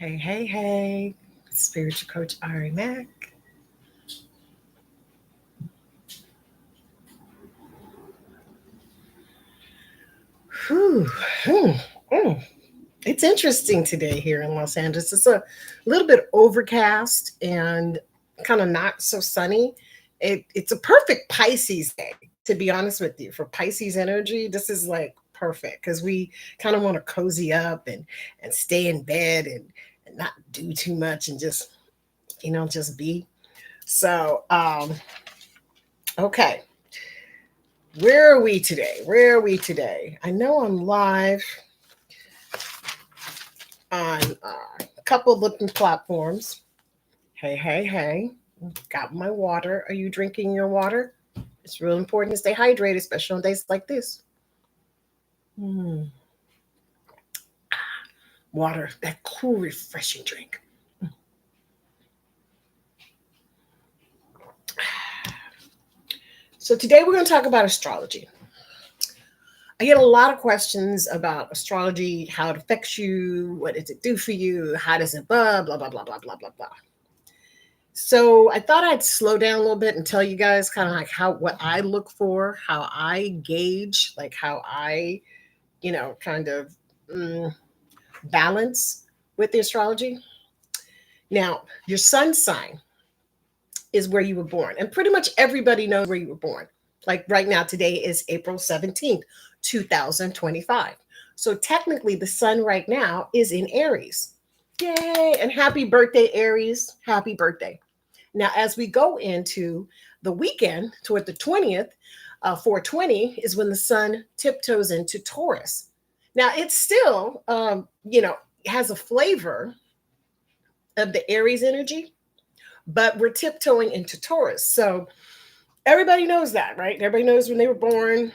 Hey, hey, hey, spiritual coach Ari Mack. Whew, hmm, mm. It's interesting today here in Los Angeles. It's a little bit overcast and kind of not so sunny. It's a perfect Pisces day, to be honest with you. For Pisces energy, this is like perfect because we kind of want to cozy up and stay in bed and not do too much and just be. So, okay. Where are we today? Where are we today? I know I'm live on a couple of different platforms. Hey, hey, hey. Got my water. Are you drinking your water? It's real important to stay hydrated, especially on days like this. Mm, water, that cool, refreshing drink. So, today we're going to talk about astrology. I get a lot of questions about astrology, how it affects you, what does it do for you, how does it blah, blah, blah, blah, blah, blah, blah. So I thought I'd slow down a little bit and tell you guys kind of like how what I look for, how I gauge, like how I, kind of mm, balance with the astrology. Now, your sun sign is where you were born, and pretty much everybody knows where you were born. Like right now, today is April 17th, 2025. So technically, the sun right now is in Aries. Yay! And happy birthday, Aries. Happy birthday. Now, as we go into the weekend toward the 20th, 420 is when the sun tiptoes into Taurus. Now, it's still, has a flavor of the Aries energy, but we're tiptoeing into Taurus. So everybody knows that, right? Everybody knows when they were born,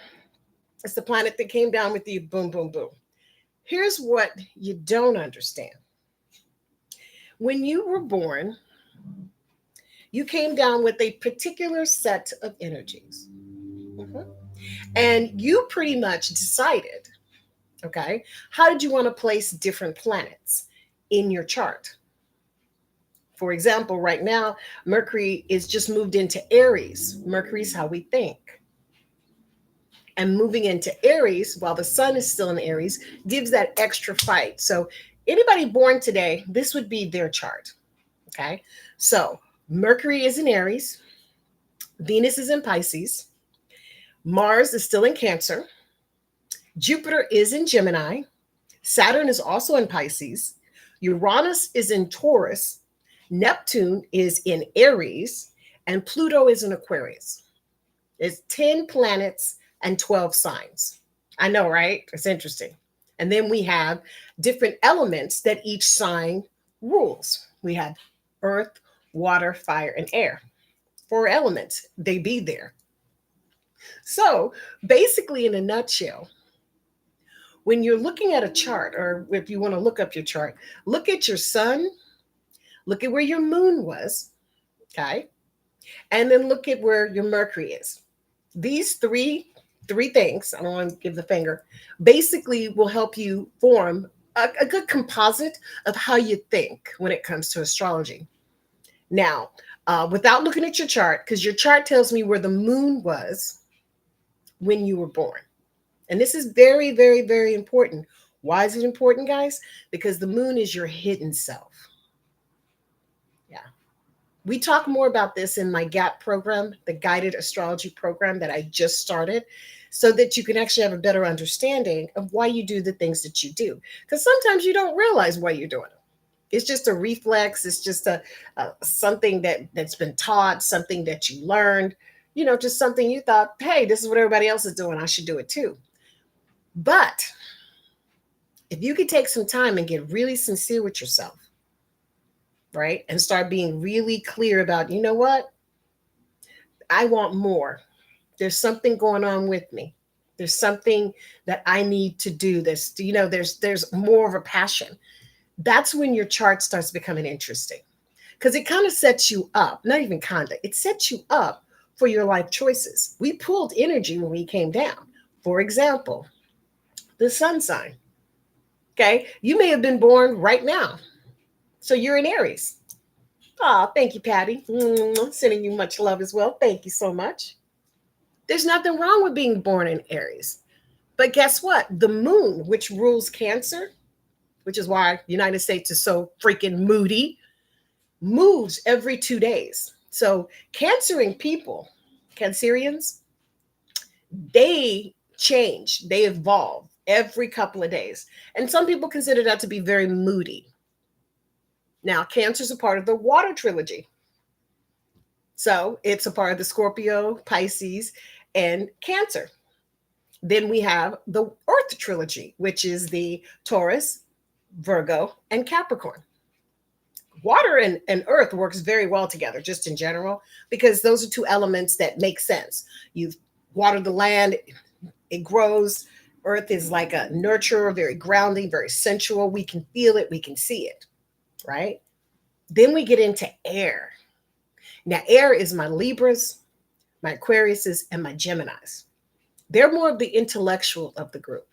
it's the planet that came down with you, boom, boom, boom. Here's what you don't understand. When you were born, you came down with a particular set of energies. Mhm. And you pretty much decided, okay, how did you want to place different planets in your chart? For example, right now, Mercury is just moved into Aries. Mercury's how we think. And moving into Aries while the sun is still in Aries gives that extra fight. So, anybody born today, this would be their chart. Okay. So, Mercury is in Aries, Venus is in Pisces, Mars is still in Cancer, Jupiter is in Gemini, Saturn is also in Pisces, Uranus is in Taurus, Neptune is in Aries, and Pluto is in Aquarius. It's 10 planets and 12 signs. I know, right? It's interesting. And then we have different elements that each sign rules. We have earth, water, fire, and air. Four elements, they be there. So basically, in a nutshell, when you're looking at a chart, or if you want to look up your chart, look at your sun, look at where your moon was, okay? And then look at where your Mercury is. These three things, I don't want to give the finger, basically will help you form a good composite of how you think when it comes to astrology. Now, without looking at your chart, because your chart tells me where the moon was when you were born. And this is very, very, very important. Why is it important, guys? Because the moon is your hidden self. Yeah. We talk more about this in my GAP program, the guided astrology program that I just started, so that you can actually have a better understanding of why you do the things that you do. Because sometimes you don't realize why you're doing it. It's just a reflex. It's just a something that's been taught, something that you learned, just something you thought, hey, this is what everybody else is doing. I should do it too. But if you could take some time and get really sincere with yourself, right? And start being really clear about, you know what? I want more. There's something going on with me. There's something that I need to do. There's more of a passion. That's when your chart starts becoming interesting. Because it kind of sets you up, not even kind of, it sets you up for your life choices. We pulled energy when we came down. For example, the sun sign. Okay. You may have been born right now. So you're in Aries. Oh, thank you, Patty. Sending you much love as well. Thank you so much. There's nothing wrong with being born in Aries. But guess what? The moon, which rules Cancer, which is why the United States is so freaking moody, moves every 2 days. So Cancering people, Cancerians, they change, they evolve every couple of days. And some people consider that to be very moody. Now, Cancer is a part of the water trilogy. So it's a part of the Scorpio, Pisces, and Cancer. Then we have the Earth trilogy, which is the Taurus, Virgo, and Capricorn. Water and earth works very well together, just in general, because those are two elements that make sense. You've watered the land, it grows. Earth is like a nurturer, very grounding, very sensual. We can feel it, we can see it, right? Then we get into air. Now, air is my Libras, my Aquariuses, and my Geminis. They're more of the intellectual of the group.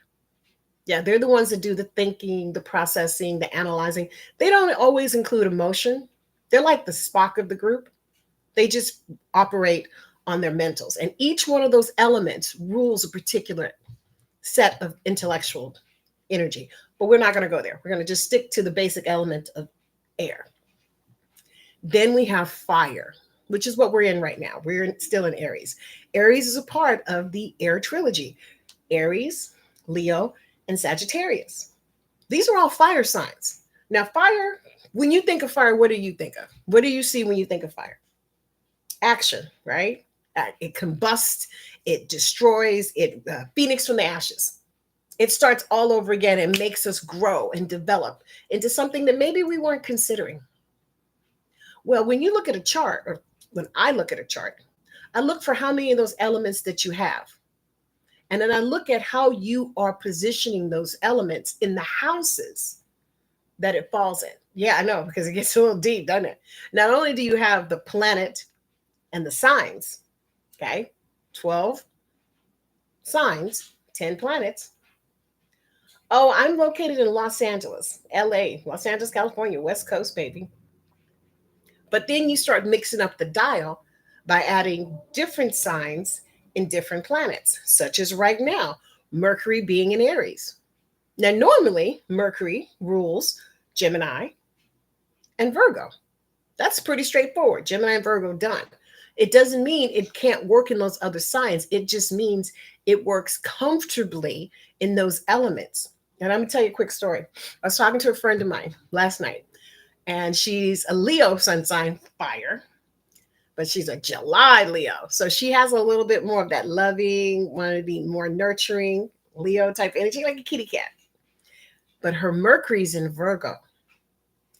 Yeah, they're the ones that do the thinking, the processing, the analyzing. They don't always include emotion. They're like the Spock of the group. They just operate on their mentals. And each one of those elements rules a particular set of intellectual energy. But we're not going to go there. We're going to just stick to the basic element of air. Then we have fire, which is what we're in right now. We're still in Aries. Aries is a part of the air trilogy. Aries, Leo, and Sagittarius. These are all fire signs. Now, fire, when you think of fire, what do you think of? What do you see when you think of fire? Action, right? It combusts, it destroys, it phoenix from the ashes. It starts all over again and makes us grow and develop into something that maybe we weren't considering. Well, when you look at a chart, or when I look at a chart, I look for how many of those elements that you have. And then I look at how you are positioning those elements in the houses that it falls in. Yeah, I know, because it gets a little deep, doesn't it? Not only do you have the planet and the signs, okay, 12 signs, 10 planets. Oh, I'm located in Los Angeles, LA, Los Angeles, California, West Coast, baby. But then you start mixing up the dial by adding different signs in different planets, such as right now, Mercury being in Aries. Now, normally, Mercury rules Gemini and Virgo. That's pretty straightforward. Gemini and Virgo done. It doesn't mean it can't work in those other signs. It just means it works comfortably in those elements. And I'm going to tell you a quick story. I was talking to a friend of mine last night, and she's a Leo sun sign, fire, but she's a July Leo. So she has a little bit more of that loving, want to be more nurturing Leo type energy, like a kitty cat. But her Mercury's in Virgo.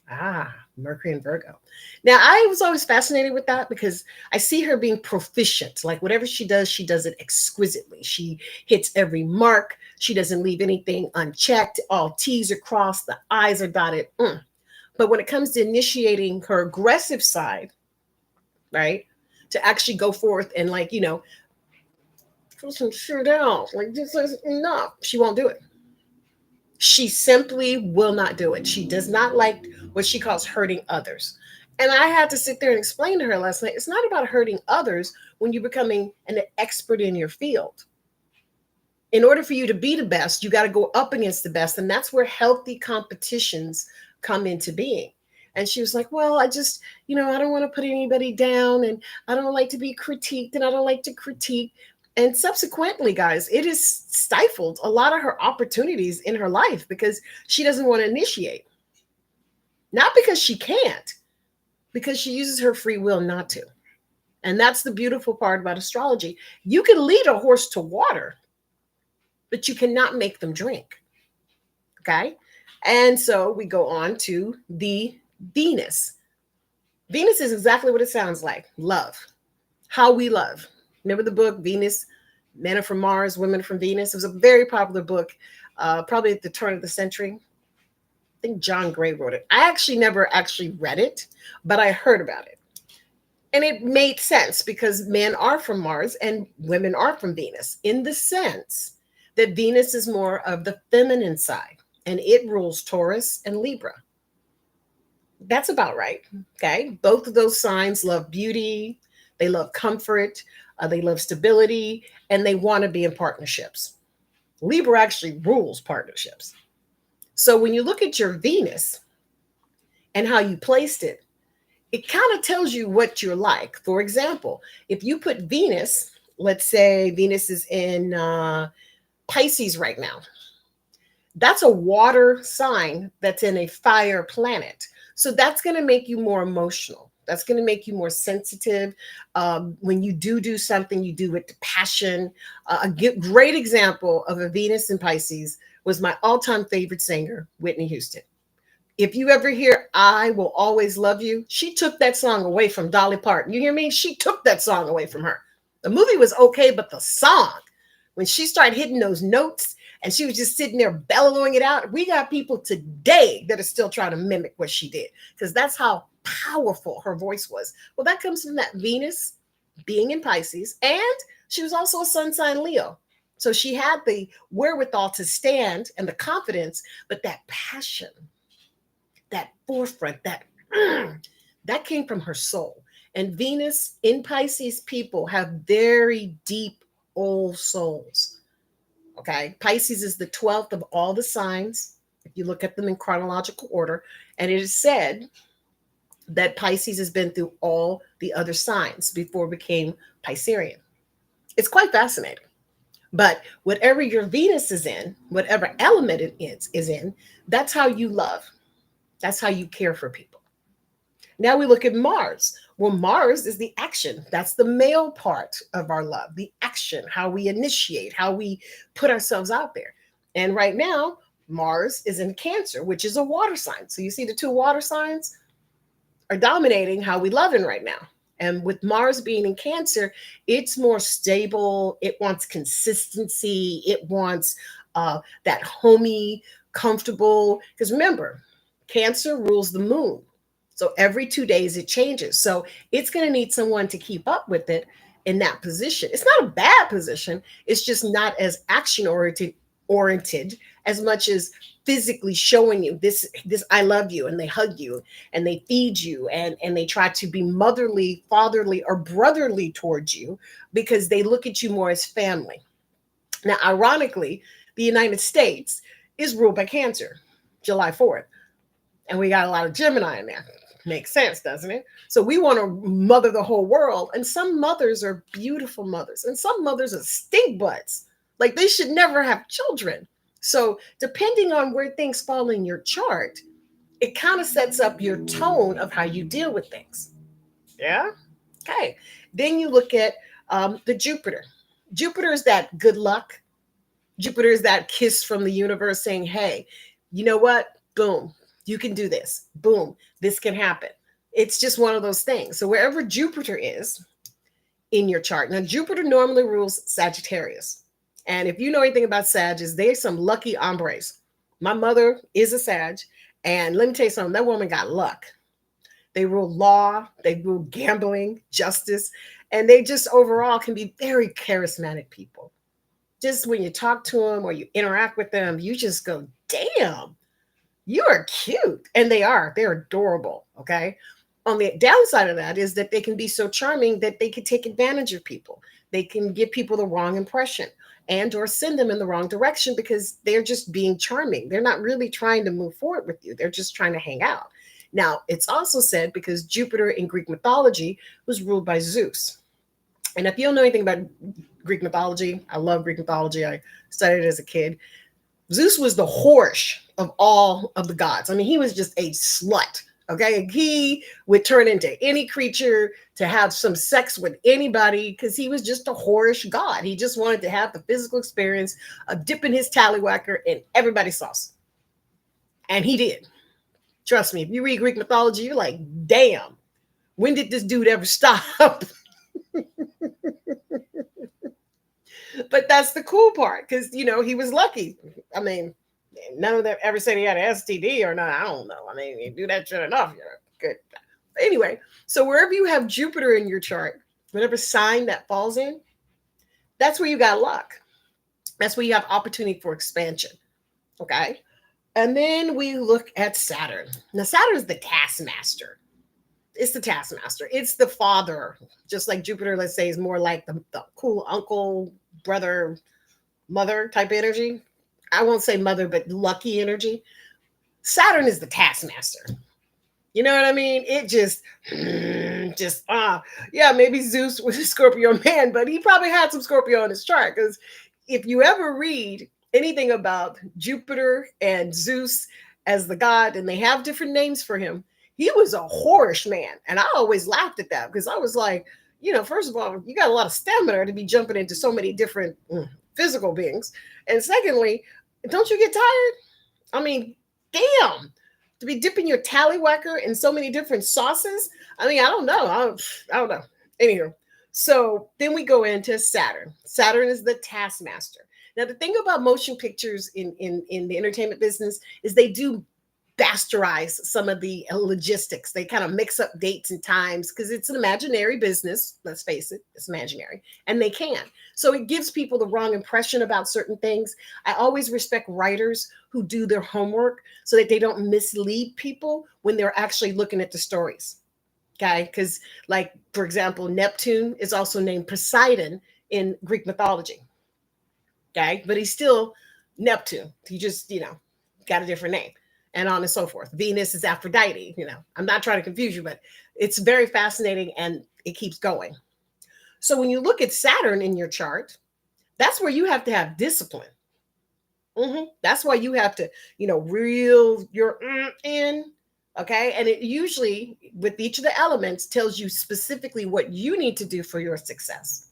Ah, Mercury and Virgo. Now, I was always fascinated with that because I see her being proficient. Like whatever she does it exquisitely. She hits every mark. She doesn't leave anything unchecked. All T's are crossed, the I's are dotted. But when it comes to initiating her aggressive side, right, to actually go forth and put some shit out, like this is enough, she won't do it. She simply will not do it. She does not like what she calls hurting others. And I had to sit there and explain to her last night, it's not about hurting others when you're becoming an expert in your field. In order for you to be the best, you got to go up against the best. And that's where healthy competitions come into being. And she was like, well, I just, I don't want to put anybody down, and I don't like to be critiqued, and I don't like to critique. And subsequently, guys, it has stifled a lot of her opportunities in her life because she doesn't want to initiate. Not because she can't, because she uses her free will not to. And that's the beautiful part about astrology. You can lead a horse to water, but you cannot make them drink. Okay? And so we go on to the Venus. Venus is exactly what it sounds like. Love. How we love. Remember the book, Venus, Men Are From Mars, Women Are From Venus? It was a very popular book, probably at the turn of the century. I think John Gray wrote it. I actually never read it, but I heard about it. And it made sense because men are from Mars and women are from Venus, in the sense that Venus is more of the feminine side, and it rules Taurus and Libra. That's about right. Okay. Both of those signs love beauty, they love comfort, they love stability, and they want to be in partnerships. Libra actually rules partnerships. So when you look at your Venus and how you placed it kind of tells you what you're like. For example, if you put Venus, let's say Venus is in Pisces right now, that's a water sign that's in a fire planet. So that's going to make you more emotional. That's going to make you more sensitive. When you do something, you do it to passion. Great example of a Venus in Pisces was my all-time favorite singer, Whitney Houston. If you ever hear I Will Always Love You, she took that song away from Dolly Parton. You hear me? She took that song away from her. The movie was okay, but the song, when she started hitting those notes and she was just sitting there bellowing it out, we got people today that are still trying to mimic what she did because that's how powerful her voice was. Well, that comes from that Venus being in Pisces, and she was also a sun sign Leo. So she had the wherewithal to stand and the confidence, but that passion, that forefront, that came from her soul. And Venus in Pisces people have very deep old souls. Okay. Pisces is the 12th of all the signs, if you look at them in chronological order. And it is said that Pisces has been through all the other signs before it became Piscean. It's quite fascinating. But whatever your Venus is in, whatever element is in, that's how you love. That's how you care for people. Now we look at Mars. Well, Mars is the action. That's the male part of our love, the action, how we initiate, how we put ourselves out there. And right now, Mars is in Cancer, which is a water sign. So you see the two water signs are dominating how we love in right now. And with Mars being in Cancer, it's more stable. It wants consistency. It wants that homey, comfortable. Because remember, Cancer rules the moon. So every 2 days it changes. So it's going to need someone to keep up with it in that position. It's not a bad position. It's just not as action oriented as much as physically showing you this I love you, and they hug you and they feed you and they try to be motherly, fatherly, or brotherly towards you because they look at you more as family. Now, ironically, the United States is ruled by Cancer, July 4th, and we got a lot of Gemini in there. Makes sense, doesn't it? So we want to mother the whole world. And some mothers are beautiful mothers, and some mothers are stink butts. Like they should never have children. So depending on where things fall in your chart, it kind of sets up your tone of how you deal with things. Yeah. Okay. Then you look at the Jupiter. Jupiter is that good luck. Jupiter is that kiss from the universe saying, hey, you know what? Boom, you can do this. Boom, this can happen. It's just one of those things. So wherever Jupiter is in your chart, now Jupiter normally rules Sagittarius. And if you know anything about Sagittarius, they're some lucky hombres. My mother is a Sag. And let me tell you something, that woman got luck. They rule law, they rule gambling, justice, and they just overall can be very charismatic people. Just when you talk to them or you interact with them, you just go, damn, you are cute. And they are, they're adorable. Okay. On the downside of that is that they can be so charming that they can take advantage of people. They can give people the wrong impression and or send them in the wrong direction because they're just being charming. They're not really trying to move forward with you. They're just trying to hang out. Now, it's also said because Jupiter in Greek mythology was ruled by Zeus. And if you don't know anything about Greek mythology, I love Greek mythology. I studied it as a kid. Zeus was the whorish of all of the gods. I mean, he was just a slut. Okay. He would turn into any creature to have some sex with anybody because he was just a whorish god. He just wanted to have the physical experience of dipping his tallywhacker in everybody's sauce. And he did. Trust me, if you read Greek mythology, you're like, damn, when did this dude ever stop? But that's the cool part because he was lucky. I mean, none of them ever said he had an STD or not. I don't know. I mean, you do that shit enough, you're good. But anyway, so wherever you have Jupiter in your chart, whatever sign that falls in, that's where you got luck. That's where you have opportunity for expansion. Okay. And then we look at Saturn. Now, Saturn is the taskmaster. It's the taskmaster. It's the father, just like Jupiter, let's say, is more like the cool uncle, brother, mother type energy. I won't say mother, but lucky energy. Saturn is the taskmaster. You know what I mean? It just yeah, maybe Zeus was a Scorpio man, but he probably had some Scorpio in his chart. Because if you ever read anything about Jupiter and Zeus as the god, and they have different names for him, he was a whorish man. And I always laughed at that because I was like, first of all, you got a lot of stamina to be jumping into so many different physical beings. And secondly, don't you get tired? I mean, damn, to be dipping your tallywhacker in so many different sauces. I mean, I don't know. I don't know. Anywho, so then we go into Saturn. Saturn is the taskmaster. Now, the thing about motion pictures in the entertainment business is they do bastardize some of the logistics. They kind of mix up dates and times because it's an imaginary business. Let's face it, it's imaginary, and they can. So it gives people the wrong impression about certain things. I always respect writers who do their homework so that they don't mislead people when they're actually looking at the stories. Okay, because like for example, Neptune is also named Poseidon in Greek mythology. Okay, but he's still Neptune. He just got a different name, and on and so forth. Venus is Aphrodite. I'm not trying to confuse you, but it's very fascinating and it keeps going. So when you look at Saturn in your chart, that's where you have to have discipline. That's why you have to, reel your in. Okay. And it usually, with each of the elements, tells you specifically what you need to do for your success.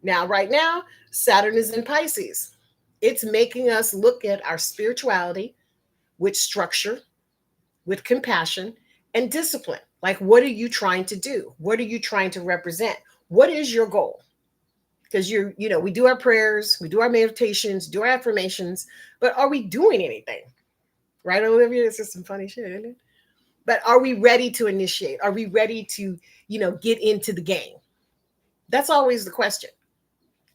Now, right now, Saturn is in Pisces. It's making us look at our spirituality with structure, with compassion, and discipline. Like, what are you trying to do? What are you trying to represent? What is your goal? Because we do our prayers, we do our meditations, do our affirmations, but are we doing anything? Right, Olivia? This is some funny shit, isn't it? But are we ready to initiate? Are we ready to, get into the game? That's always the question.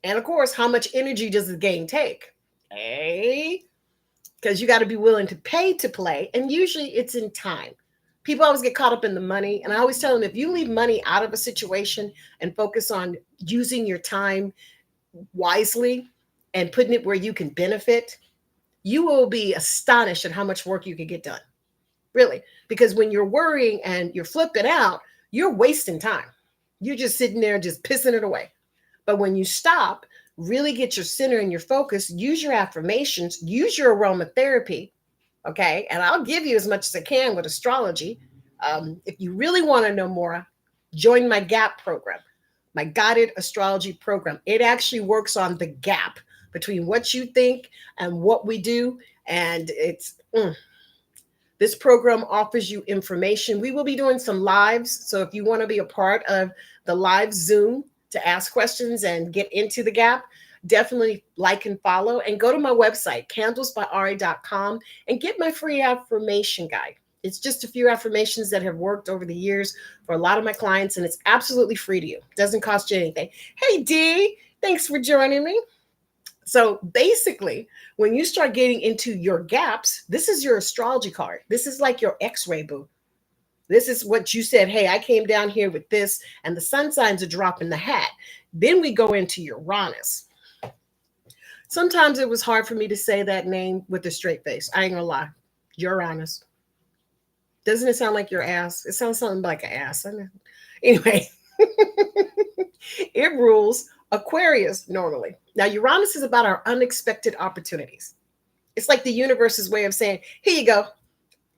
And of course, how much energy does the game take? Hey, because you got to be willing to pay to play. And usually it's in time. People always get caught up in the money. And I always tell them if you leave money out of a situation and focus on using your time wisely and putting it where you can benefit, you will be astonished at how much work you can get done. Really. Because when you're worrying and you're flipping out, you're wasting time. You're just sitting there just pissing it away. But when you stop, really get your center and your focus, use your affirmations, use your aromatherapy. Okay. And I'll give you as much as I can with astrology. If you really want to know more, join my GAP program, my guided astrology program. It actually works on the gap between what you think and what we do. And this program offers you information. We will be doing some lives. So if you want to be a part of the live Zoom to ask questions and get into the gap, definitely like and follow and go to my website, candlesbyari.com, and get my free affirmation guide. It's just a few affirmations that have worked over the years for a lot of my clients, and it's absolutely free to you. It doesn't cost you anything. Hey, Dee, thanks for joining me. So basically, when you start getting into your gaps, this is your astrology card. This is like your x-ray, boo. This is what you said. Hey, I came down here with this, and the sun signs are dropping the hat. Then we go into Uranus. Sometimes it was hard for me to say that name with a straight face. I ain't gonna lie. Uranus. Doesn't it sound like your ass? It sounds something like an ass. Anyway, it rules Aquarius normally. Now, Uranus is about our unexpected opportunities. It's like the universe's way of saying, here you go,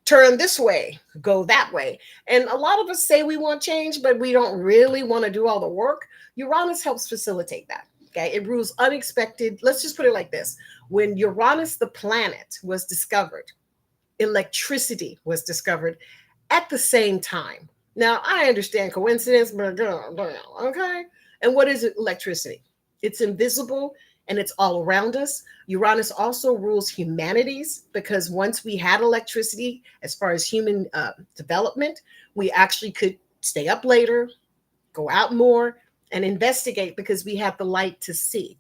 turn this way, go that way. And a lot of us say we want change, but we don't really want to do all the work. Uranus helps facilitate that. Okay. It rules unexpected. Let's just put it like this. When Uranus, the planet, was discovered, electricity was discovered at the same time. Now, I understand coincidence, but okay. And what is electricity? It's invisible and it's all around us. Uranus also rules humanities because once we had electricity, as far as human development, we actually could stay up later, go out more, and investigate because we have the light to see.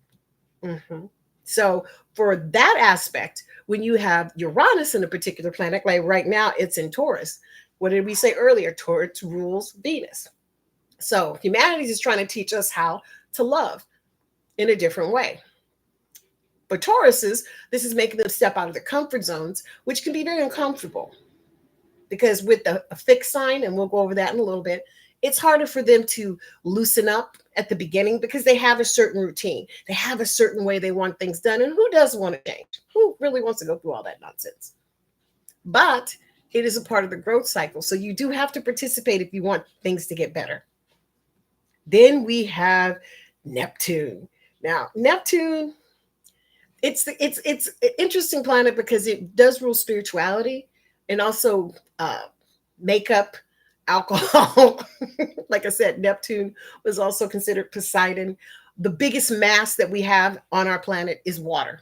So for that aspect, when you have Uranus in a particular planet, like right now it's in Taurus. What did we say earlier? Taurus rules Venus. So humanity is trying to teach us how to love in a different way. For Tauruses, this is making them step out of their comfort zones, which can be very uncomfortable because with a fixed sign, and we'll go over that in a little bit, it's harder for them to loosen up at the beginning because they have a certain routine. They have a certain way they want things done. And who doesn't want to change? Who really wants to go through all that nonsense? But it is a part of the growth cycle. So you do have to participate if you want things to get better. Then we have Neptune. Now, Neptune, it's an interesting planet because it does rule spirituality and also makeup, alcohol. Like I said, Neptune was also considered Poseidon. The biggest mass that we have on our planet is water.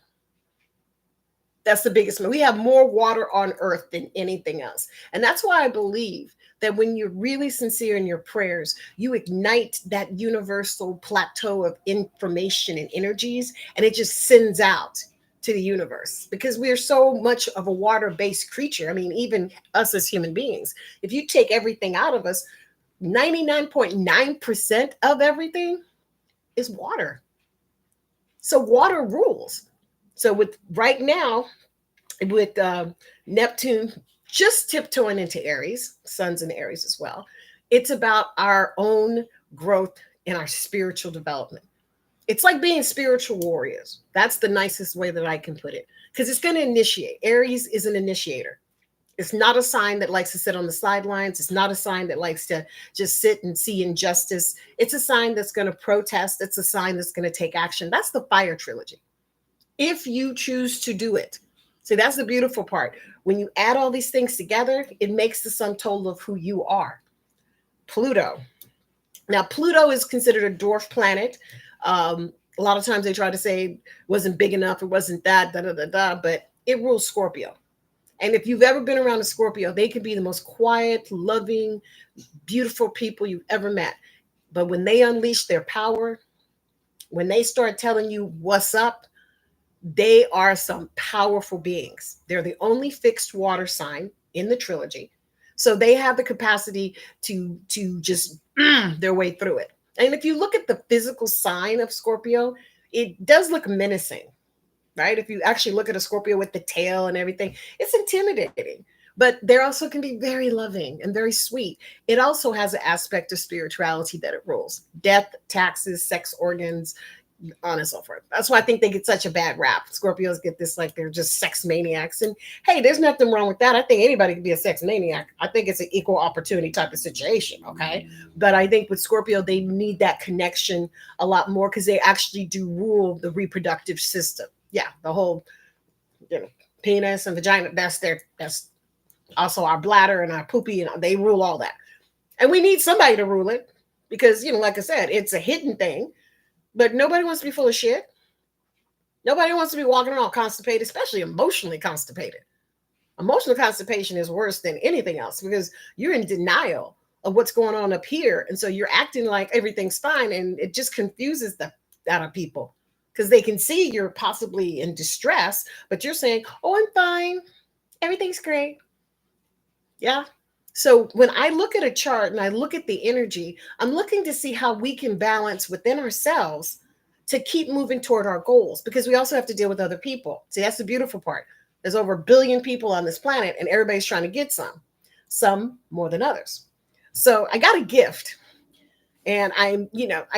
That's the biggest one. We have more water on earth than anything else. And that's why I believe that when you're really sincere in your prayers, you ignite that universal plateau of information and energies, and it just sends out to the universe because we are so much of a water based creature. I mean, even us as human beings, if you take everything out of us, 99.9% of everything is water. So water rules. So with right now, with Neptune just tiptoeing into Aries, Sun's in Aries as well. It's about our own growth and our spiritual development. It's like being spiritual warriors. That's the nicest way that I can put it because it's going to initiate. Aries is an initiator. It's not a sign that likes to sit on the sidelines. It's not a sign that likes to just sit and see injustice. It's a sign that's going to protest. It's a sign that's going to take action. That's the fire trilogy. If you choose to do it. See, that's the beautiful part. When you add all these things together, it makes the sum total of who you are. Pluto. Now, Pluto is considered a dwarf planet. A lot of times they try to say it wasn't big enough, it wasn't that, da da da da, but it rules Scorpio. And if you've ever been around a Scorpio, they can be the most quiet, loving, beautiful people you've ever met. But when they unleash their power, when they start telling you what's up, they are some powerful beings. They're the only fixed water sign in the trilogy. So they have the capacity to just their way through it. And if you look at the physical sign of Scorpio, it does look menacing, right? If you actually look at a Scorpio with the tail and everything, it's intimidating. But there also can be very loving and very sweet. It also has an aspect of spirituality that it rules: death, taxes, sex organs, on and so forth. That's why I think they get such a bad rap. Scorpios get this like they're just sex maniacs. And hey, there's nothing wrong with that. I think anybody can be a sex maniac. I think it's an equal opportunity type of situation. Okay. But I think with Scorpio, they need that connection a lot more because they actually do rule the reproductive system. Yeah, the whole, penis and vagina, that's also our bladder and our poopy, and they rule all that. And we need somebody to rule it because, like I said, it's a hidden thing. But nobody wants to be full of shit. Nobody wants to be walking around constipated, especially emotionally constipated. Emotional constipation is worse than anything else because you're in denial of what's going on up here. And so you're acting like everything's fine. And it just confuses the out of people because they can see you're possibly in distress, but you're saying, oh, I'm fine. Everything's great. Yeah. So when I look at a chart and I look at the energy, I'm looking to see how we can balance within ourselves to keep moving toward our goals because we also have to deal with other people. See, that's the beautiful part. There's over 1 billion people on this planet and everybody's trying to get some more than others. So I got a gift and I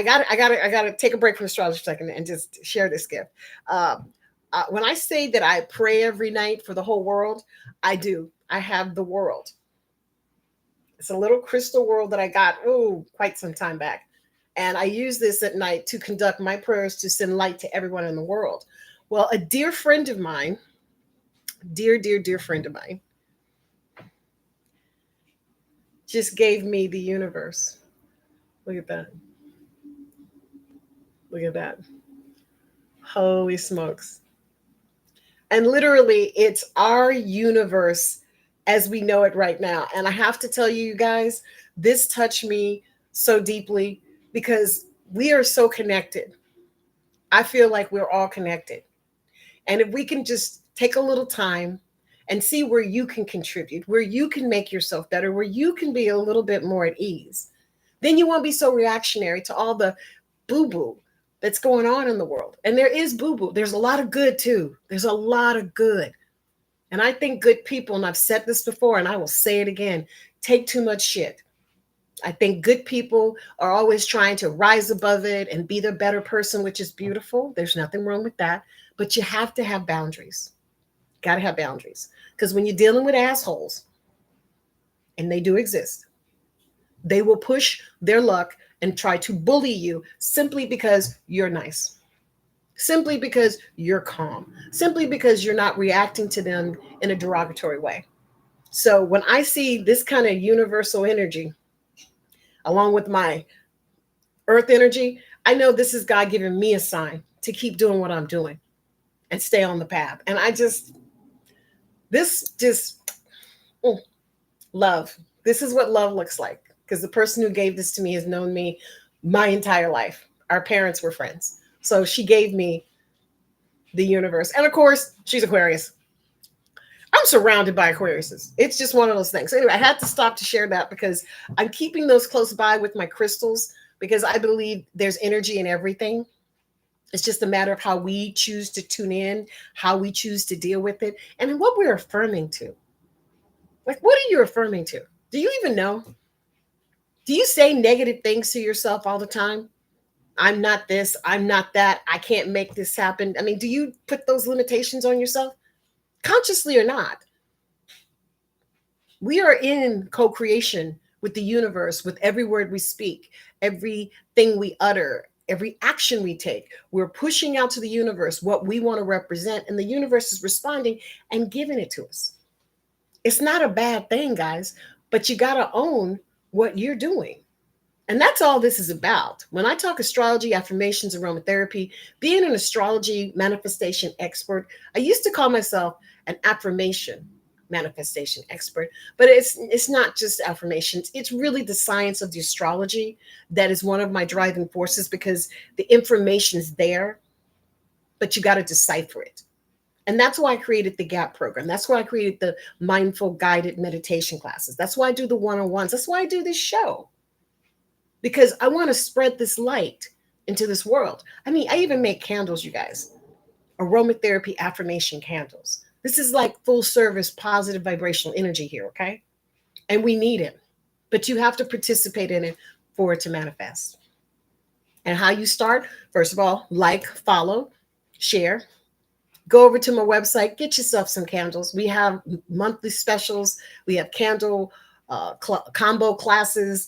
got to take a break from astrology for a second and just share this gift. When I say that I pray every night for the whole world, I do. I have the world. It's a little crystal world that I got, quite some time back. And I use this at night to conduct my prayers to send light to everyone in the world. Well, a dear friend of mine, dear friend of mine, just gave me the universe. Look at that. Look at that. Holy smokes. And literally, it's our universe as we know it right now. And I have to tell you guys, this touched me so deeply because we are so connected. I feel like we're all connected. And if we can just take a little time and see where you can contribute, where you can make yourself better, where you can be a little bit more at ease, then you won't be so reactionary to all the boo boo that's going on in the world. And there is boo boo. There's a lot of good too. There's a lot of good. And I think good people, and I've said this before and I will say it again, take too much shit. I think good people are always trying to rise above it and be the better person, which is beautiful. There's nothing wrong with that. But you have to have boundaries. Got to have boundaries. Because when you're dealing with assholes, and they do exist, they will push their luck and try to bully you simply because you're nice, simply because you're calm, simply because you're not reacting to them in a derogatory way. So when I see this kind of universal energy, along with my earth energy, I know this is God giving me a sign to keep doing what I'm doing and stay on the path. And I just, this just, mm, love. This is what love looks like. Because the person who gave this to me has known me my entire life. Our parents were friends. So she gave me the universe. And of course, she's Aquarius. I'm surrounded by Aquariuses. It's just one of those things. So anyway, I had to stop to share that because I'm keeping those close by with my crystals because I believe there's energy in everything. It's just a matter of how we choose to tune in, how we choose to deal with it, and what we're affirming to. Like, what are you affirming to? Do you even know? Do you say negative things to yourself all the time? I'm not this, I'm not that, I can't make this happen. I mean, do you put those limitations on yourself? Consciously or not? We are in co creation with the universe, with every word we speak, everything we utter, every action we take. We're pushing out to the universe what we want to represent, and the universe is responding and giving it to us. It's not a bad thing, guys, but you got to own what you're doing. And that's all this is about. When I talk astrology, affirmations, aromatherapy, being an astrology manifestation expert, I used to call myself an affirmation manifestation expert, but it's not just affirmations. It's really the science of the astrology that is one of my driving forces because the information is there, but you got to decipher it. And that's why I created the GAP program. That's why I created the mindful guided meditation classes. That's why I do the one-on-ones. That's why I do this show because I want to spread this light into this world. I mean, I even make candles, you guys, aromatherapy affirmation candles. This is like full service, positive vibrational energy here, okay? And we need it, but you have to participate in it for it to manifest. And how you start, first of all, like, follow, share. Go over to my website, get yourself some candles. We have monthly specials. We have candle combo classes.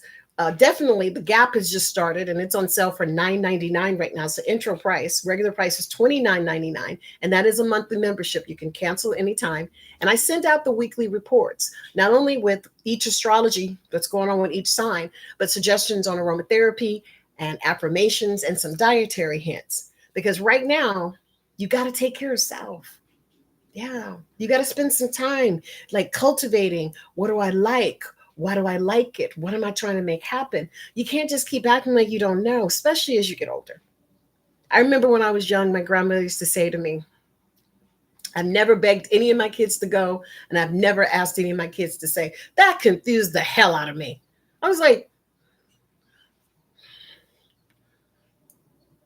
Definitely, the Gap has just started and it's on sale for $9.99 right now. It's the intro price. Regular price is $29.99, and that is a monthly membership. You can cancel anytime. And I send out the weekly reports, not only with each astrology that's going on with each sign, but suggestions on aromatherapy and affirmations and some dietary hints. Because right now, you got to take care of self. Yeah, you got to spend some time like cultivating what do I like? Why do I like it? What am I trying to make happen? You can't just keep acting like you don't know, especially as you get older. I remember when I was young, my grandmother used to say to me, I've never begged any of my kids to go, and I've never asked any of my kids to say, that confused the hell out of me. I was like,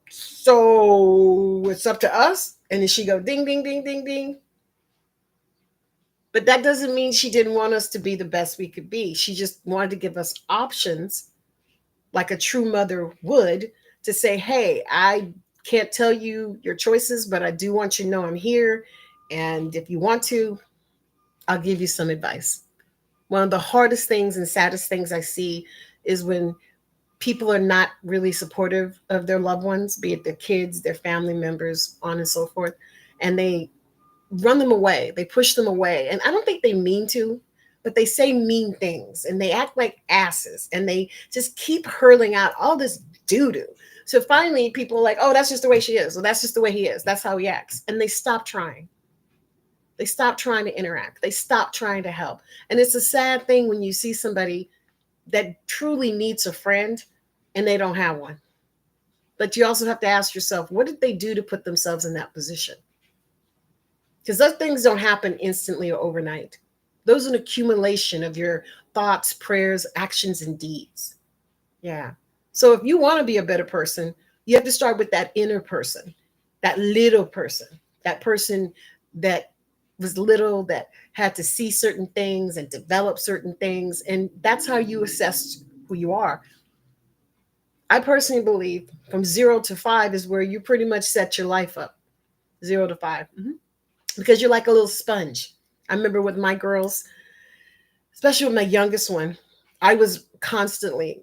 so it's up to us? And then she go, ding, ding, ding, ding, ding. But that doesn't mean she didn't want us to be the best we could be. She just wanted to give us options like a true mother would to say, hey, I can't tell you your choices, but I do want you to know I'm here. And if you want to, I'll give you some advice. One of the hardest things and saddest things I see is when people are not really supportive of their loved ones, be it their kids, their family members, on and so forth. And they run them away. They push them away. And I don't think they mean to, but they say mean things and they act like asses and they just keep hurling out all this doo doo. So finally, people are like, oh, that's just the way she is. Well, that's just the way he is. That's how he acts. And they stop trying. They stop trying to interact. They stop trying to help. And it's a sad thing when you see somebody that truly needs a friend and they don't have one. But you also have to ask yourself, what did they do to put themselves in that position? because those things don't happen instantly or overnight. Those are an accumulation of your thoughts, prayers, actions, and deeds. Yeah. So if you want to be a better person, you have to start with that inner person, that little person, that person that was little, that had to see certain things and develop certain things. And that's how you assess who you are. I personally believe from 0 to 5 is where you pretty much set your life up. 0 to 5. Because you're like a little sponge. I remember with my girls, especially with my youngest one, I was constantly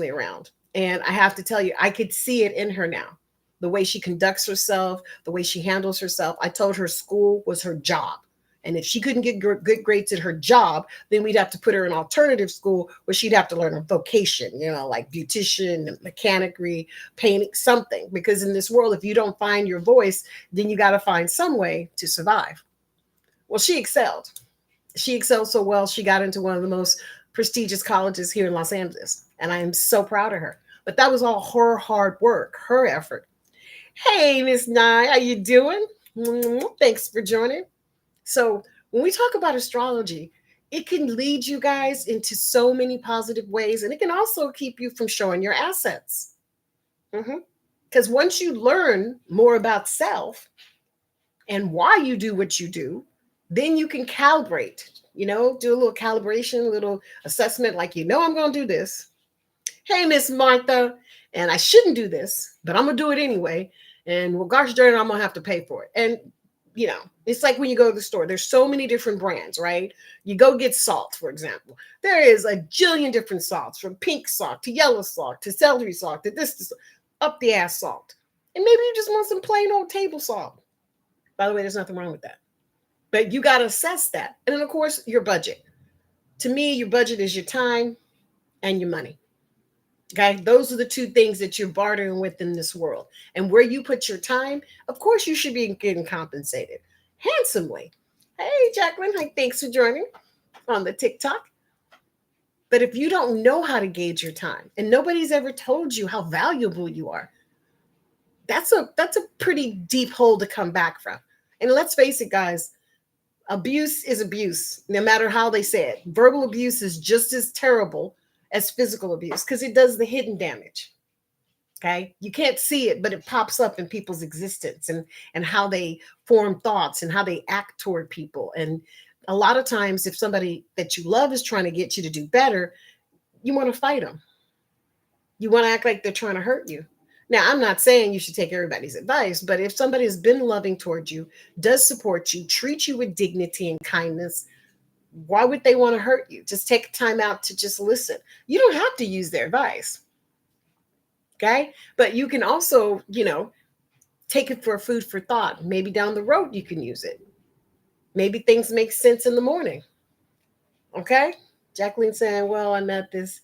around. And I have to tell you, I could see it in her now. The way she conducts herself, the way she handles herself. I told her school was her job. And if she couldn't get good grades at her job, then we'd have to put her in alternative school where she'd have to learn a vocation, like beautician, mechanicry, painting, something. Because in this world, if you don't find your voice, then you got to find some way to survive. Well, she excelled. She excelled so well, she got into one of the most prestigious colleges here in Los Angeles. And I am so proud of her. But that was all her hard work, her effort. Hey, Miss Nye, how you doing? Thanks for joining. So when we talk about astrology, it can lead you guys into so many positive ways, and it can also keep you from showing your assets. Because once you learn more about self and why you do what you do, then you can calibrate, do a little calibration, a little assessment, like, I'm going to do this. Hey, Miss Martha, and I shouldn't do this, but I'm going to do it anyway. And well, gosh darn it, I'm going to have to pay for it. And, it's like when you go to the store, there's so many different brands, right? You go get salt, for example. There is a jillion different salts, from pink salt to yellow salt to celery salt to this up the ass salt. And maybe you just want some plain old table salt. By the way, there's nothing wrong with that. But you got to assess that. And then, of course, your budget. To me, your budget is your time and your money. Okay. Those are the two things that you're bartering with in this world. And where you put your time, of course, you should be getting compensated handsomely. Hey, Jacqueline. Hi, thanks for joining on the TikTok. But if you don't know how to gauge your time and nobody's ever told you how valuable you are, that's a pretty deep hole to come back from. And let's face it, guys, abuse is abuse, no matter how they say it. Verbal abuse is just as terrible as physical abuse because it does the hidden damage. Okay. You can't see it, but it pops up in people's existence and how they form thoughts and how they act toward people. And a lot of times, if somebody that you love is trying to get you to do better, you want to fight them. You want to act like they're trying to hurt you. Now, I'm not saying you should take everybody's advice, but if somebody has been loving towards you, does support you, treat you with dignity and kindness, why would they want to hurt you? Just take time out to just listen. You don't have to use their advice. Okay. But you can also, take it for food for thought. Maybe down the road, you can use it. Maybe things make sense in the morning. Okay. Jacqueline saying, well, I met this.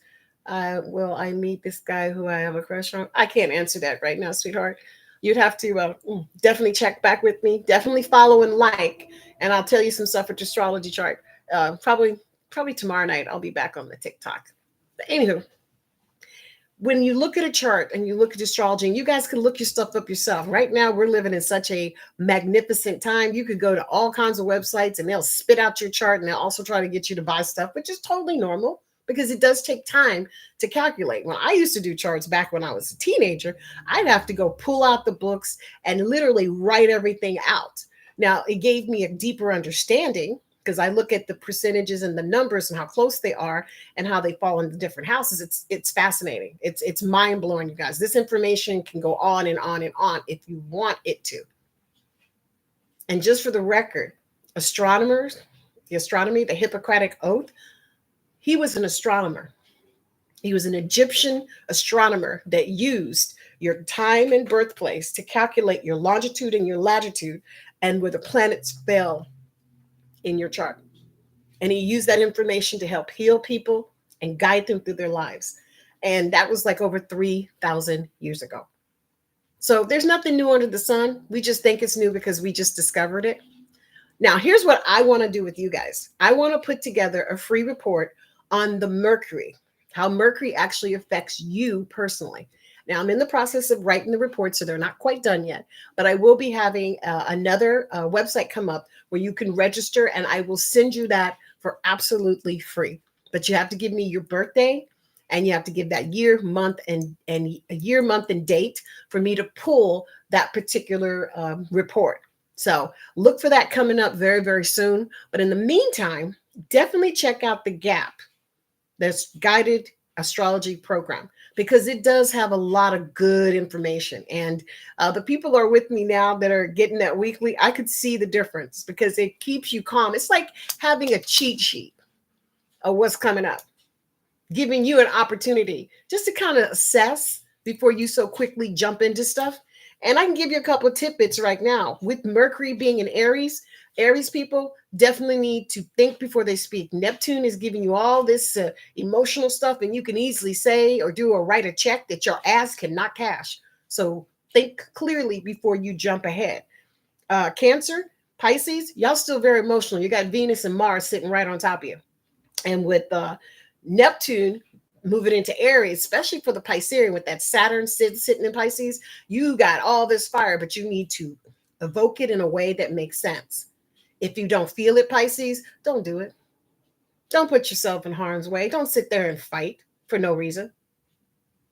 Will I meet this guy who I have a crush on? I can't answer that right now, sweetheart. You'd have to definitely check back with me. Definitely follow and like, and I'll tell you some stuff with the astrology chart. Probably tomorrow night. I'll be back on the TikTok. But anywho, when you look at a chart and you look at astrology, and you guys can look your stuff up yourself. Right now, we're living in such a magnificent time. You could go to all kinds of websites and they'll spit out your chart, and they'll also try to get you to buy stuff, which is totally normal because it does take time to calculate. When I used to do charts back when I was a teenager, I'd have to go pull out the books and literally write everything out. Now, it gave me a deeper understanding because I look at the percentages and the numbers and how close they are and how they fall into different houses. It's fascinating. It's mind blowing, you guys. This information can go on and on and on if you want it to. And just for the record, astronomers, the Hippocratic Oath, he was an astronomer. He was an Egyptian astronomer that used your time and birthplace to calculate your longitude and your latitude and where the planets fell in your chart. And he used that information to help heal people and guide them through their lives. And that was like over 3,000 years ago. So there's nothing new under the sun. We just think it's new because we just discovered it. Now, here's what I want to do with you guys. I want to put together a free report on the Mercury, how Mercury actually affects you personally. Now, I'm in the process of writing the report, so they're not quite done yet. But I will be having another website come up where you can register, and I will send you that for absolutely free. But you have to give me your birthday, and you have to give that year, month, and a year, month, and date for me to pull that particular report. So look for that coming up very, very soon. But in the meantime, definitely check out the Gap, that's guided astrology program, because it does have a lot of good information. And the people are with me now that are getting that weekly. I could see the difference because it keeps you calm. It's like having a cheat sheet of what's coming up, giving you an opportunity just to kind of assess before you so quickly jump into stuff. And I can give you a couple of tidbits right now. With Mercury being in Aries, Aries people definitely need to think before they speak. Neptune is giving you all this emotional stuff, and you can easily say or do or write a check that your ass cannot cash. So think clearly before you jump ahead. Cancer, Pisces, y'all still very emotional. You got Venus and Mars sitting right on top of you. And with Neptune moving into Aries, especially for the Piscean, with that Saturn sitting in Pisces, you got all this fire, but you need to evoke it in a way that makes sense. If you don't feel it, Pisces, don't do it. Don't put yourself in harm's way. Don't sit there and fight for no reason,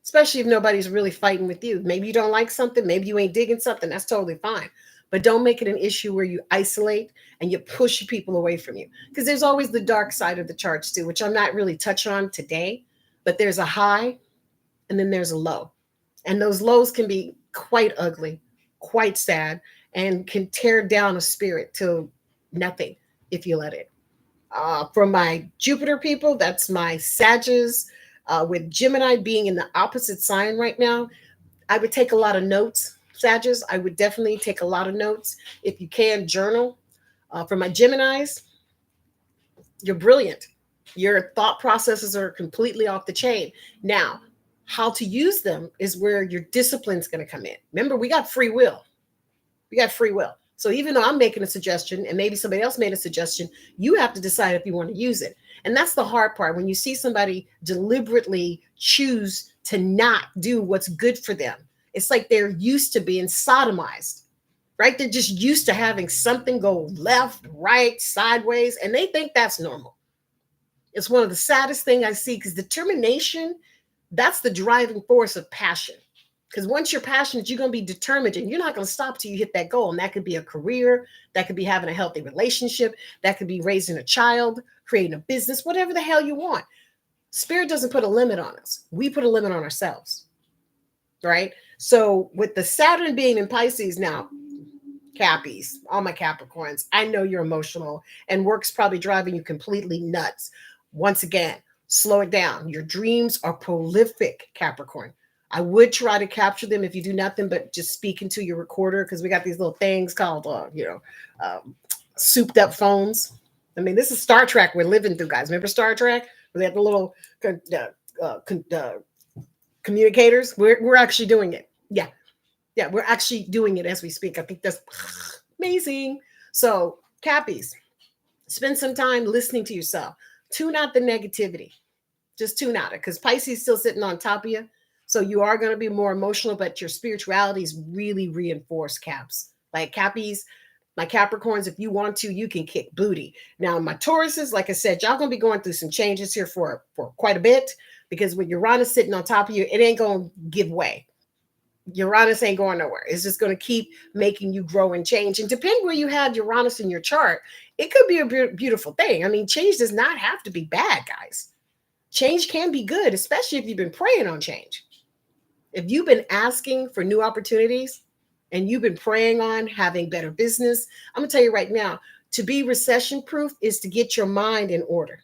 especially if nobody's really fighting with you. Maybe you don't like something, maybe you ain't digging something. That's totally fine. But don't make it an issue where you isolate and you push people away from you. Because there's always the dark side of the charts too, which I'm not really touching on today. But there's a high and then there's a low. And those lows can be quite ugly, quite sad, and can tear down a spirit to nothing if you let it. For my Jupiter people, that's my Sagittarius. With Gemini being in the opposite sign right now, I would take a lot of notes. Sagittarius, I would definitely take a lot of notes. If you can, journal. For my Geminis, you're brilliant. Your thought processes are completely off the chain. Now, how to use them is where your discipline's going to come in. Remember, we got free will. We got free will. So even though I'm making a suggestion and maybe somebody else made a suggestion, you have to decide if you want to use it. And that's the hard part. When you see somebody deliberately choose to not do what's good for them, it's like they're used to being sodomized, right? They're just used to having something go left, right, sideways, and they think that's normal. It's one of the saddest things I see, because determination, that's the driving force of passion. Because once you're passionate, you're going to be determined, and you're not going to stop till you hit that goal. And that could be a career, that could be having a healthy relationship, that could be raising a child, creating a business, whatever the hell you want. Spirit doesn't put a limit on us. We put a limit on ourselves, right? So with the Saturn being in Pisces now, Cappies, all my Capricorns, I know you're emotional and work's probably driving you completely nuts. Once again, slow it down. Your dreams are prolific, Capricorn. I would try to capture them if you do nothing but just speak into your recorder, because we got these little things called, souped up phones. I mean, this is Star Trek we're living through, guys. Remember Star Trek? Where they had the little communicators. We're actually doing it. Yeah, yeah, we're actually doing it as we speak. I think that's amazing. So, Cappies, spend some time listening to yourself. Tune out the negativity. Just tune out it, because Pisces is still sitting on top of you. So you are going to be more emotional, but your spirituality is really reinforced, Caps. Like Cappies, my Capricorns, if you want to, you can kick booty. Now, my Tauruses, like I said, y'all going to be going through some changes here for quite a bit, because when Uranus sitting on top of you, it ain't going to give way. Uranus ain't going nowhere. It's just going to keep making you grow and change. And depending where you have Uranus in your chart, it could be a beautiful thing. I mean, change does not have to be bad, guys. Change can be good, especially if you've been praying on change. If you've been asking for new opportunities and you've been praying on having better business, I'm going to tell you right now, to be recession proof is to get your mind in order.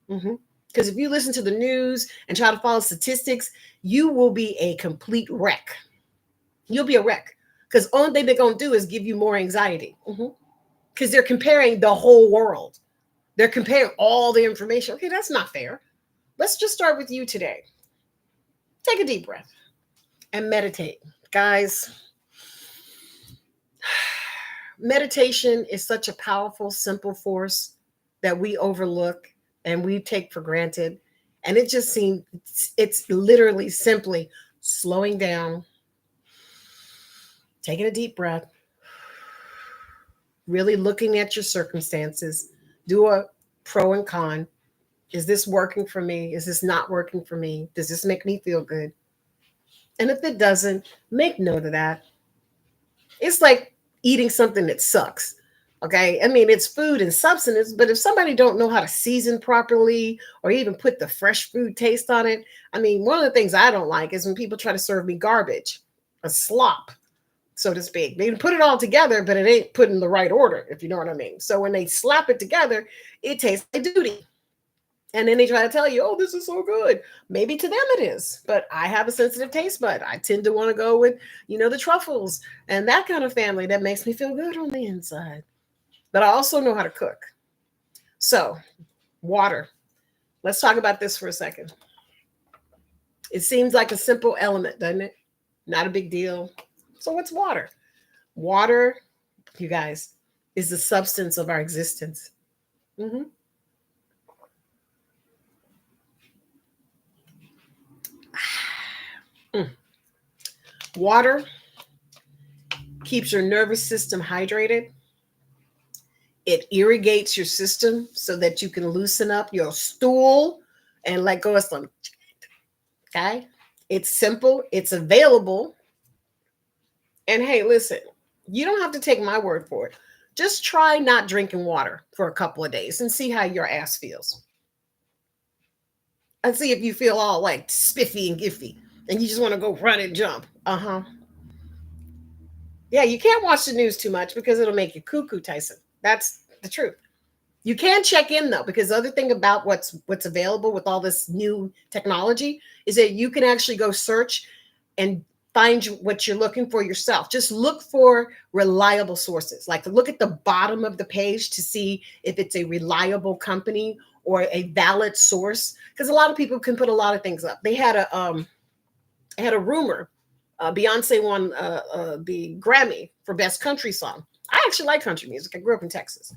Because if you listen to the news and try to follow statistics, you will be a complete wreck. You'll be a wreck, because the only thing they're going to do is give you more anxiety, because they're comparing the whole world. They're comparing all the information. Okay, that's not fair. Let's just start with you today. Take a deep breath and meditate. Guys, meditation is such a powerful, simple force that we overlook and we take for granted. And it just seems, it's literally simply slowing down, taking a deep breath, really looking at your circumstances, do a pro and con. Is this working for me? Is this not working for me? Does this make me feel good? And if it doesn't, make note of that. It's like eating something that sucks. Okay? I mean, it's food and substance, but if somebody don't know how to season properly or even put the fresh food taste on it, I mean, one of the things I don't like is when people try to serve me garbage, a slop, so to speak. They put it all together, but it ain't put in the right order, if you know what I mean. So when they slap it together, it tastes like duty. And then they try to tell you, oh, this is so good. Maybe to them it is, but I have a sensitive taste bud. I tend to want to go with, the truffles and that kind of family that makes me feel good on the inside. But I also know how to cook. So, water. Let's talk about this for a second. It seems like a simple element, doesn't it? Not a big deal. So, what's water? Water, you guys, is the substance of our existence. Mhm. Mm. Water keeps your nervous system hydrated. It irrigates your system so that you can loosen up your stool and let go of some. Okay. It's simple, it's available. And hey, listen, you don't have to take my word for it. Just try not drinking water for a couple of days and see how your ass feels. And see if you feel all like spiffy and giffy and you just want to go run and jump. Uh huh. Yeah, you can't watch the news too much because it'll make you cuckoo, Tyson. That's the truth. You can check in though, because the other thing about what's available with all this new technology is that you can actually go search and find what you're looking for yourself. Just look for reliable sources. Like look at the bottom of the page to see if it's a reliable company or a valid source. Because a lot of people can put a lot of things up. They had a rumor. Beyonce won the Grammy for Best Country Song. I actually like country music. I grew up in Texas,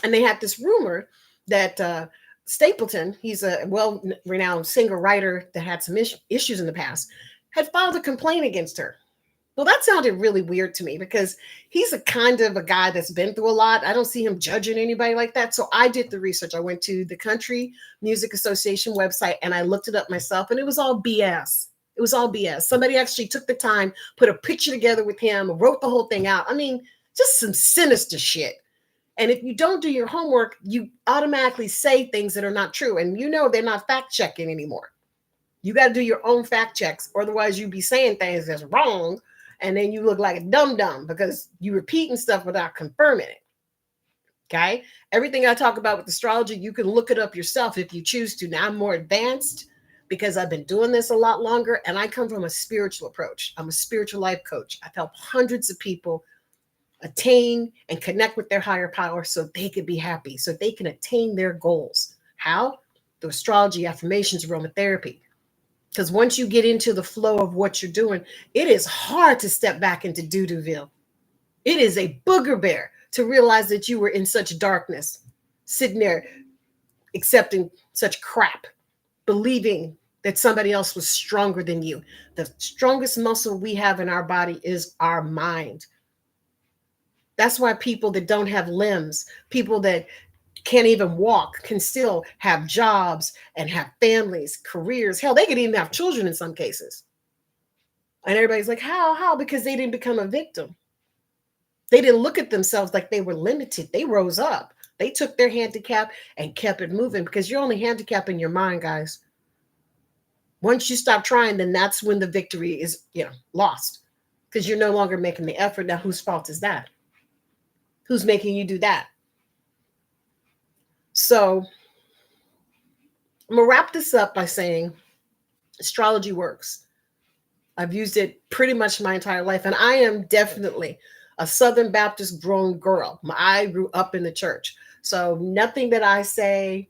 and they had this rumor that Stapleton, he's a well-renowned singer-writer that had some issues in the past, had filed a complaint against her. Well, that sounded really weird to me because he's a kind of a guy that's been through a lot. I don't see him judging anybody like that. So I did the research. I went to the Country Music Association website and I looked it up myself, and it was all BS. It was all BS. Somebody actually took the time, put a picture together with him, wrote the whole thing out. I mean, just some sinister shit. And if you don't do your homework, you automatically say things that are not true. And they're not fact checking anymore. You got to do your own fact checks. Otherwise, you be saying things that's wrong. And then you look like a dum dum because you repeating stuff without confirming it. Okay. Everything I talk about with astrology, you can look it up yourself if you choose to. Now I'm more advanced because I've been doing this a lot longer. And I come from a spiritual approach. I'm a spiritual life coach. I've helped hundreds of people attain and connect with their higher power so they could be happy, so they can attain their goals. How? Through astrology, affirmations, aromatherapy. Because once you get into the flow of what you're doing, it is hard to step back into doo-dooville. It is a booger bear to realize that you were in such darkness, sitting there accepting such crap, believing that somebody else was stronger than you. The strongest muscle we have in our body is our mind. That's why people that don't have limbs, people that can't even walk, can still have jobs and have families, careers. Hell, they could even have children in some cases. And everybody's like, how? How? Because they didn't become a victim. They didn't look at themselves like they were limited. They rose up. They took their handicap and kept it moving because you're only handicapping your mind, guys. Once you stop trying, then that's when the victory is, lost because you're no longer making the effort. Now, whose fault is that? Who's making you do that? So I'm going to wrap this up by saying astrology works. I've used it pretty much my entire life. And I am definitely a Southern Baptist grown girl. I grew up in the church. So nothing that I say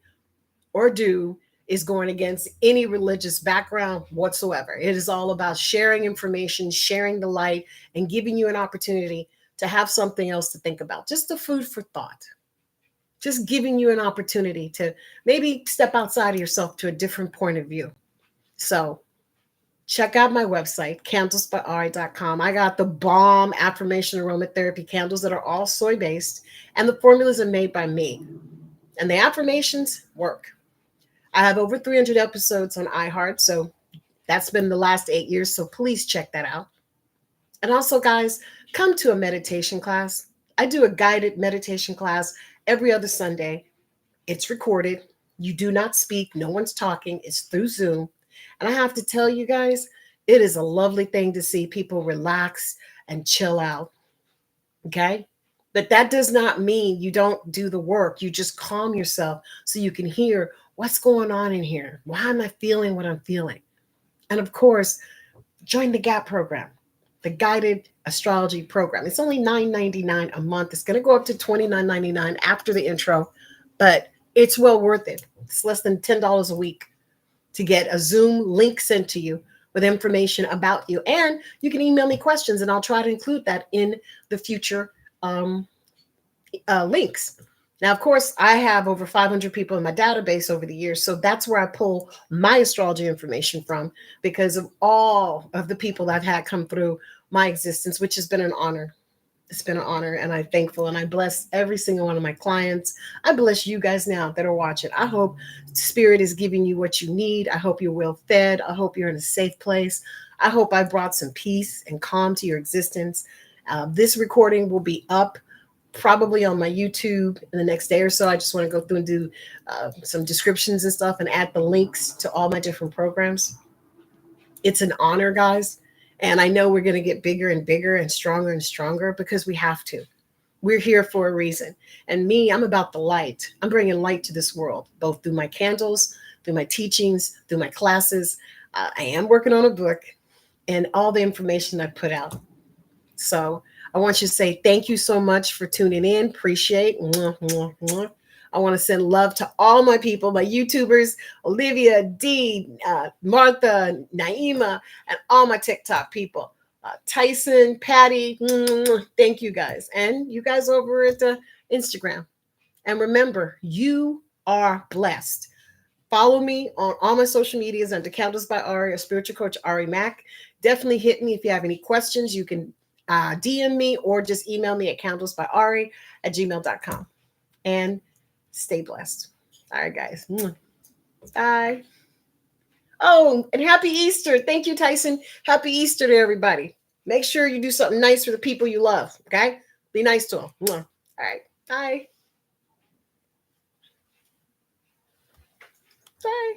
or do is going against any religious background whatsoever. It is all about sharing information, sharing the light, and giving you an opportunity to have something else to think about. Just a food for thought. Just giving you an opportunity to maybe step outside of yourself to a different point of view. So check out my website, candlesbyari.com. I got the bomb affirmation aromatherapy candles that are all soy based, and the formulas are made by me. And the affirmations work. I have over 300 episodes on iHeart, so that's been the last 8 years. So please check that out. And also, guys, come to a meditation class. I do a guided meditation class every other Sunday. It's recorded. You do not speak. No one's talking. It's through Zoom. And I have to tell you guys, it is a lovely thing to see people relax and chill out. Okay. But that does not mean you don't do the work. You just calm yourself so you can hear what's going on in here. Why am I feeling what I'm feeling? And of course, join the GAP program, the guided astrology program. It's only $9.99 a month. It's going to go up to $29.99 after the intro, but it's well worth it. It's less than $10 a week to get a Zoom link sent to you with information about you. And you can email me questions, and I'll try to include that in the future um, links. Now, of course, I have over 500 people in my database over the years. So that's where I pull my astrology information from because of all of the people that I've had come through my existence, which has been an honor. It's been an honor, and I'm thankful, and I bless every single one of my clients. I bless you guys now that are watching. I hope Spirit is giving you what you need. I hope you're well fed. I hope you're in a safe place. I hope I brought some peace and calm to your existence. This recording will be up probably on my YouTube in the next day or so. I just want to go through and do some descriptions and stuff and add the links to all my different programs. It's an honor, guys. And I know we're going to get bigger and bigger and stronger because we have to. We're here for a reason. And me, I'm about the light. I'm bringing light to this world, both through my candles, through my teachings, through my classes. I am working on a book and all the information I put out. So I want you to say thank you so much for tuning in. Appreciate. Mwah, mwah, mwah. I want to send love to all my people, my YouTubers, Olivia, Dee, Martha, Naima, and all my TikTok people. Tyson, Patty, thank you guys. And you guys over at Instagram. And remember, you are blessed. Follow me on all my social medias under Candles by Ari or Spiritual Coach Ari Mack. Definitely hit me if you have any questions. You can DM me or just email me at candlesbyari@gmail.com. And stay blessed. All right, guys. Bye. Oh, and happy Easter. Thank you, Tyson. Happy Easter to everybody. Make sure you do something nice for the people you love, okay? Be nice to them. All right. Bye. Bye.